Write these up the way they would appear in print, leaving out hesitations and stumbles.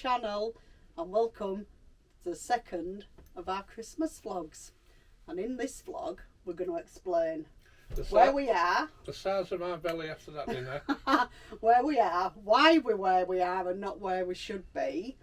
channel and welcome to the second of our Christmas vlogs. And in this vlog we're going to explain where we are, the size of my belly after that dinner, where we are, why we're where we are and not where we should be.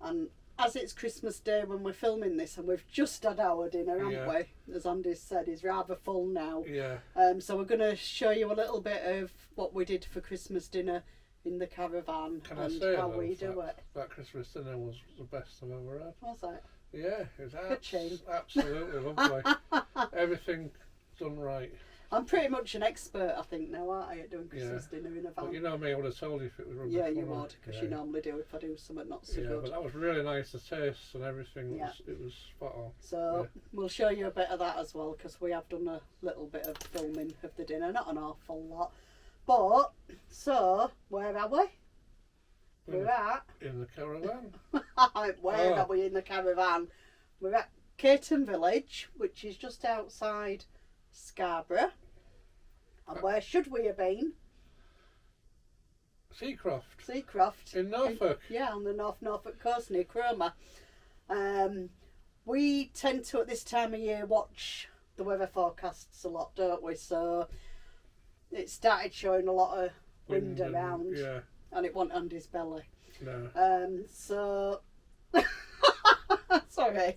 And as it's Christmas Day when we're filming this, and we've just had our dinner, haven't we? As Andy said, he's rather full now. Yeah. So we're going to show you a little bit of what we did for Christmas dinner in the caravan. Can and I say how we do it. That Christmas dinner was the best I've ever had. Was it? Yeah, it was absolutely lovely. Everything done right. I'm pretty much an expert, I think, now, aren't I, at doing Christmas dinner in a van? But you know me, I would have told you if it was rubbish. Yeah, you would, because you normally do if I do something not so good. Yeah, but that was really nice, the taste and everything, it was spot on. So we'll show you a bit of that as well, because we have done a little bit of filming of the dinner, not an awful lot. But, so, where are we? We're at... In the caravan. Where are we in the caravan? We're at Caton Village, which is just outside Scarborough. And where should we have been? Seacroft. Seacroft. In Norfolk. On the North Norfolk coast near Cromer. We tend to, at this time of year, watch the weather forecasts a lot, don't we? So it started showing a lot of wind around. Yeah. And it wasn't Andy's belly. No. So... Sorry.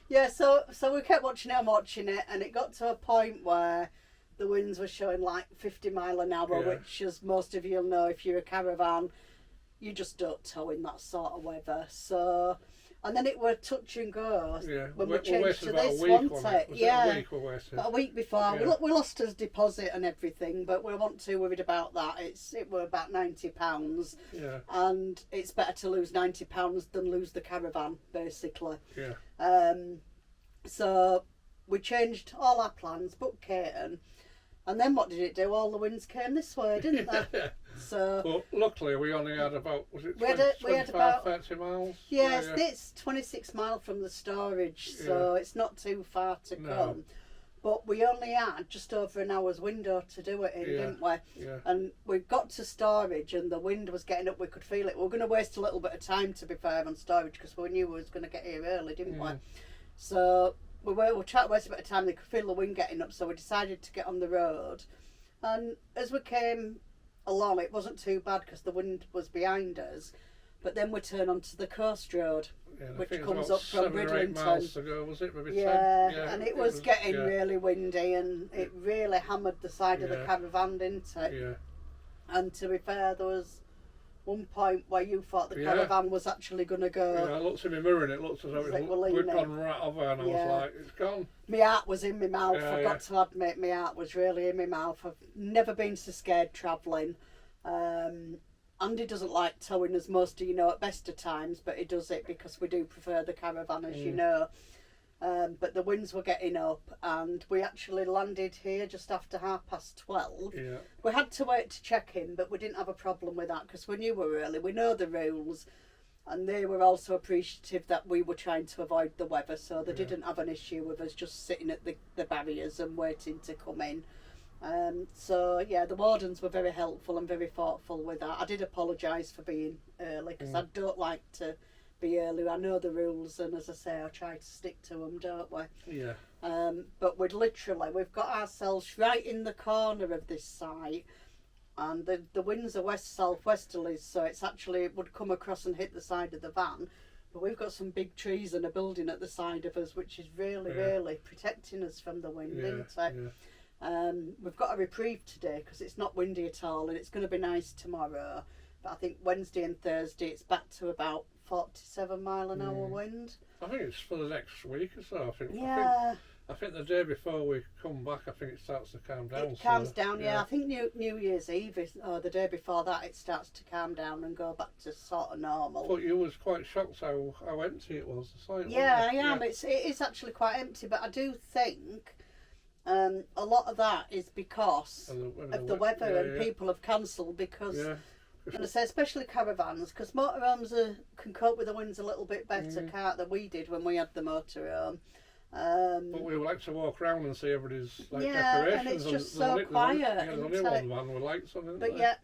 Yeah. So we kept watching it, and it got to a point where the winds were showing like 50 mile an hour, which, as most of you'll know, if you're a caravan, you just don't tow in that sort of weather. So, and then it were touch and go when we changed to this, wasn't it? About a week before. We lost his deposit and everything, but we weren't too worried about that. It were about £90. Yeah. And it's better to lose £90 than lose the caravan, basically. Yeah. So we changed all our plans, booked Caton, and then what did it do? All the winds came this way, didn't they? So, well, luckily we only had about, was it 30 miles? Yeah, it's 26 miles from the storage, so it's not too far to come. But we only had just over an hour's window to do it in, didn't we? Yeah. And we got to storage and the wind was getting up, we could feel it. We were going to waste a little bit of time, to be fair, on storage, because we knew we was going to get here early, didn't we? So we tried to waste a bit of time, they could feel the wind getting up, so we decided to get on the road. And as we came along, it wasn't too bad because the wind was behind us. But then we turned onto the coast road, which comes up from Bridlington. 7 or 8 miles to go, was it? Maybe 10? And it was getting really windy, and it really hammered the side of the caravan, didn't it? Yeah. And to be fair, there was one point where you thought the caravan was actually going to go. Yeah, I looked in my mirror and it looked as though we'd gone right over, and I was like, it's gone. My heart was in my mouth, I've got to admit, my heart was really in my mouth. I've never been so scared travelling. Andy doesn't like towing, as most of you know, at best of times, but he does it because we do prefer the caravan, as you know. But the winds were getting up, and we actually landed here just after 12:30. Yeah. We had to wait to check in, but we didn't have a problem with that because we knew we were early. We know the rules, and they were also appreciative that we were trying to avoid the weather, so they didn't have an issue with us just sitting at the barriers and waiting to come in. The wardens were very helpful and very thoughtful with that. I did apologise for being early because I don't like to be early. I know the rules, and as I say, I try to stick to them, don't we? Yeah. But we've got ourselves right in the corner of this site, and the winds are west-southwesterlies, so it would come across and hit the side of the van. But we've got some big trees and a building at the side of us, which is really protecting us from the wind, isn't it? Yeah. We've got a reprieve today because it's not windy at all, and it's going to be nice tomorrow. But I think Wednesday and Thursday it's back to about 47 mile an hour wind. I think it's for the next week or so. I think the day before we come back, I think it starts to calm down. It calms down, I think New Year's Eve or the day before that, it starts to calm down and go back to sort of normal. But you was quite shocked how empty it was, the site. Yeah, I am. It is actually quite empty, but I do think a lot of that is because of the weather, and people have cancelled because. Yeah. And I say especially caravans, because motorhomes can cope with the winds a little bit better, can't they? We did when we had the motorhome. But we like to walk around and see everybody's decorations. And it's just so quiet. There's only one van with lights on it. But yeah,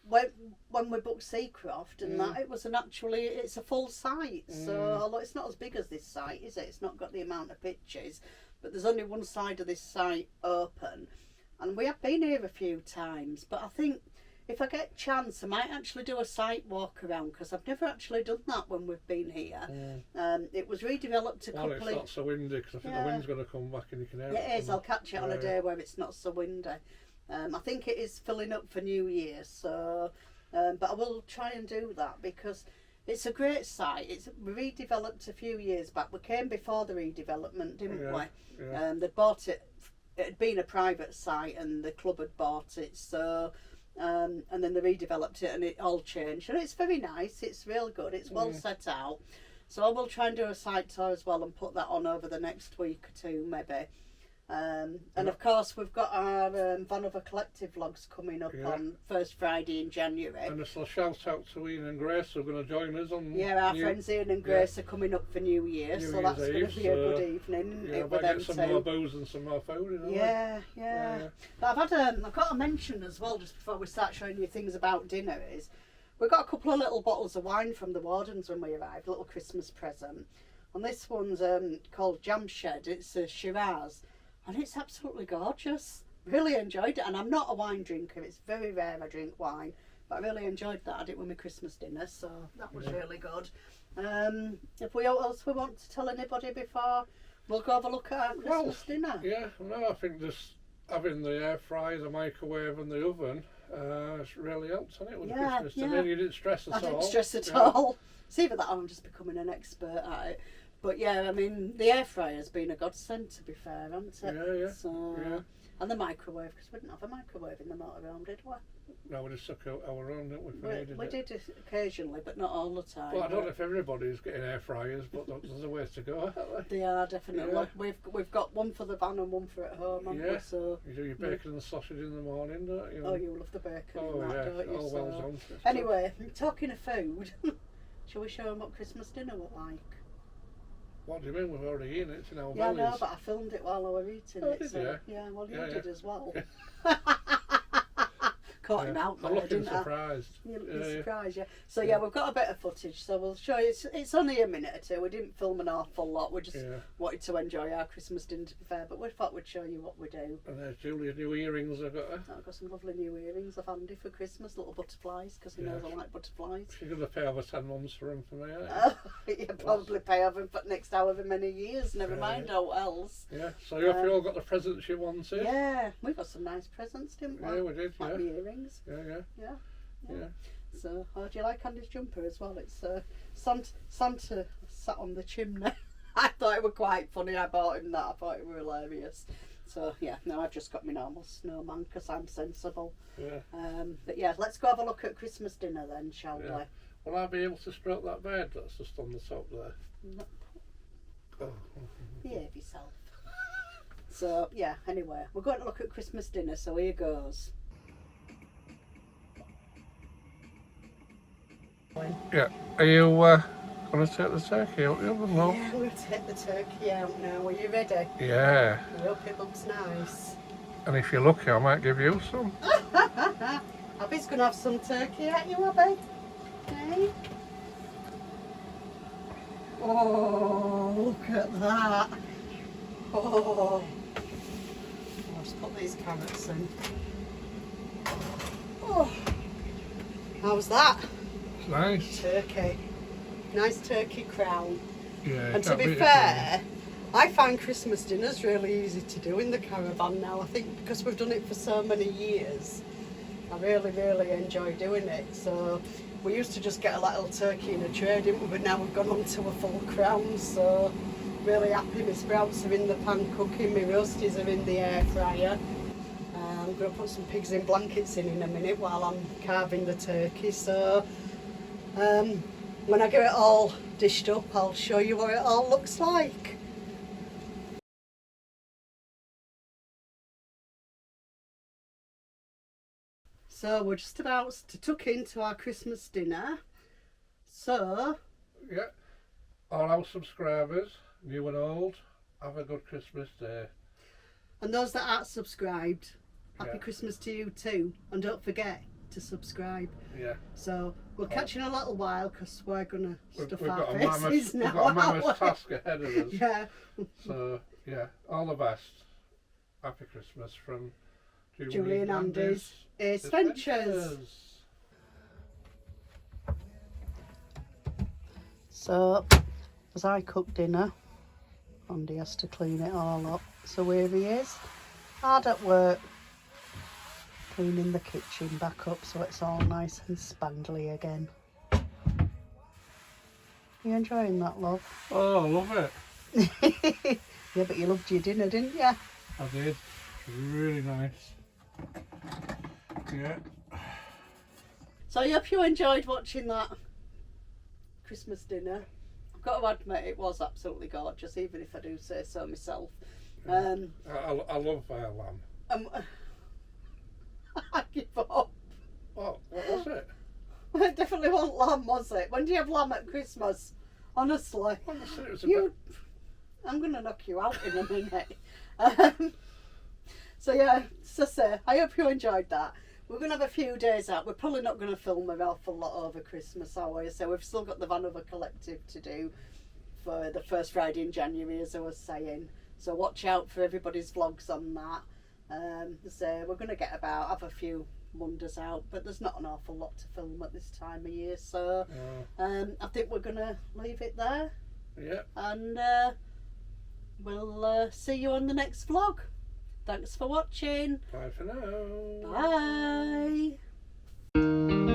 when we booked Seacroft and that, it was it's a full site. So although it's not as big as this site, is it? It's not got the amount of pitches, but there's only one side of this site open, and we have been here a few times. But I think if I get a chance, I might actually do a site walk around, because I've never actually done that when we've been here. It was redeveloped a couple of... Well, it's not so windy, because I think the wind's going to come back and you can hear it. It is. I'll catch it on a day where it's not so windy. I think it is filling up for New Year, so but I will try and do that, because it's a great site. It's redeveloped a few years back. We came before the redevelopment, didn't we? Yeah. They bought it. It had been a private site, and the club had bought it. So, and then they redeveloped it, and it all changed. And it's very nice. It's real good. It's well set out. So I will try and do a site tour as well, and put that on over the next week or two, maybe. And of course we've got our Vanover Collective vlogs coming up on first Friday in January. And just a shout out to Ian and Grace who are going to join us on... Yeah, our friends Ian and Grace are coming up for New Year, so that's going to be a good evening. Yeah, with them get some too. more booze and some more food, you know. Yeah. But I've got to mention as well, just before we start showing you things about dinner, is we got a couple of little bottles of wine from the Wardens when we arrived, a little Christmas present. And this one's called Jam Shed. It's a Shiraz. And it's absolutely gorgeous. Really enjoyed it. And I'm not a wine drinker. It's very rare I drink wine. But I really enjoyed that. I had it with my Christmas dinner. So that was really good. If we else we want to tell anybody before we'll go have a look at our Christmas dinner? Yeah, no, I think just having the air fryer, the microwave and the oven it's really helped, hasn't it, with the Christmas dinner? You didn't stress at all. I didn't stress at all. It's either that or I'm just becoming an expert at it. But yeah, I mean, the air fryer's been a godsend, to be fair, hasn't it? Yeah. So, and the microwave, because we didn't have a microwave in the motorhome, did we? No, we just took our own, didn't we? We did it occasionally, but not all the time. Well, I don't know if everybody's getting air fryers, but there's a way to go, aren't they? They are, definitely. Yeah. We've got one for the van and one for at home, haven't we? So you do your bacon and sausage in the morning, don't you? Oh, you love the bacon in that, don't you? Oh, well done. Anyway, talking of food, shall we show them what Christmas dinner was like? What do you mean? We've already eaten it. It's in our bellies. Yeah, no, but I filmed it while I was eating it. Did so, you? Yeah, well, you did as well. Caught him out there, I'm looking didn't surprised. You're looking surprised, yeah. So yeah, we've got a bit of footage, so we'll show you. It's only a minute or two. We didn't film an awful lot. We just wanted to enjoy our Christmas dinner, to be fair. But we thought we'd show you what we do. And there's Julia's new earrings. I've got some lovely new earrings off Andy for Christmas, little butterflies, because he knows I like butterflies. She's going to pay over 10 months for them for me, you probably pay over for next however many years, never mind how else. Yeah, so you hope you all got the presents you wanted. Yeah, we got some nice presents, didn't we? Yeah, we did, like the earrings. Yeah. So, do you like Andy's jumper as well? It's Santa sat on the chimney. I thought it was quite funny. I bought him that. I thought it was hilarious. So yeah, no, I've just got my normal snowman because I'm sensible. Yeah. But yeah, let's go have a look at Christmas dinner then, shall we? Will I be able to stroke that bed that's just on the top there? No. Oh. Behave yourself. So yeah, anyway, we're going to look at Christmas dinner. So here goes. Yeah, are you going to take the turkey out the oven, love? Yeah, we'll take the turkey out now. Are you ready? Yeah. I hope it looks nice. And if you're lucky, I might give you some. Abby's going to have some turkey at you, Abby. Hey? Oh, look at that. Oh. I'll just put these carrots in. Oh. How's that? It's nice. Turkey. Nice turkey crown. Yeah. And to be fair, I find Christmas dinners really easy to do in the Caravan now. I think because we've done it for so many years, I really enjoy doing it. So we used to just get a little turkey in a tray, didn't we? But now we've gone on to a full crown. So really happy. My sprouts are in the pan cooking. My roasties are in the air fryer. I'm going to put some pigs in blankets in a minute while I'm carving the turkey. So when I get it all dished up, I'll show you what it all looks like. So we're just about to tuck into our Christmas dinner. So yeah, all our subscribers, new and old, have a good Christmas day. And those that aren't subscribed, happy Christmas to you too. And don't forget to subscribe. Yeah. So we'll catch you in a little while because we're going to stuff We've our got faces now. we've got a mammoth task ahead of us. Yeah. So, yeah, all the best. Happy Christmas from Julie and Andy's Adventures. So, as I cook dinner, Andy has to clean it all up. So here he is, hard at work, cleaning the kitchen back up so it's all nice and spangly again. You enjoying that, love? Oh, I love it. Yeah, but you loved your dinner, didn't you? I did. Really nice. Yeah. So I hope you enjoyed watching that Christmas dinner. I've got to admit it was absolutely gorgeous, even if I do say so myself. I love lamb. I give up. What was it? It definitely wasn't lamb, was it? When do you have lamb at Christmas? Honestly. Honestly, it was I'm going to knock you out in a minute. So yeah, so I hope you enjoyed that. We're going to have a few days out. We're probably not going to film an awful lot over Christmas, are we? So we've still got the Vanover Collective to do for the first Friday in January, as I was saying. So watch out for everybody's vlogs on that. So we're going to have a few wonders out, but there's not an awful lot to film at this time of year. So I think we're going to leave it there. Yeah. And we'll see you on the next vlog. Thanks for watching. Bye for now. Bye.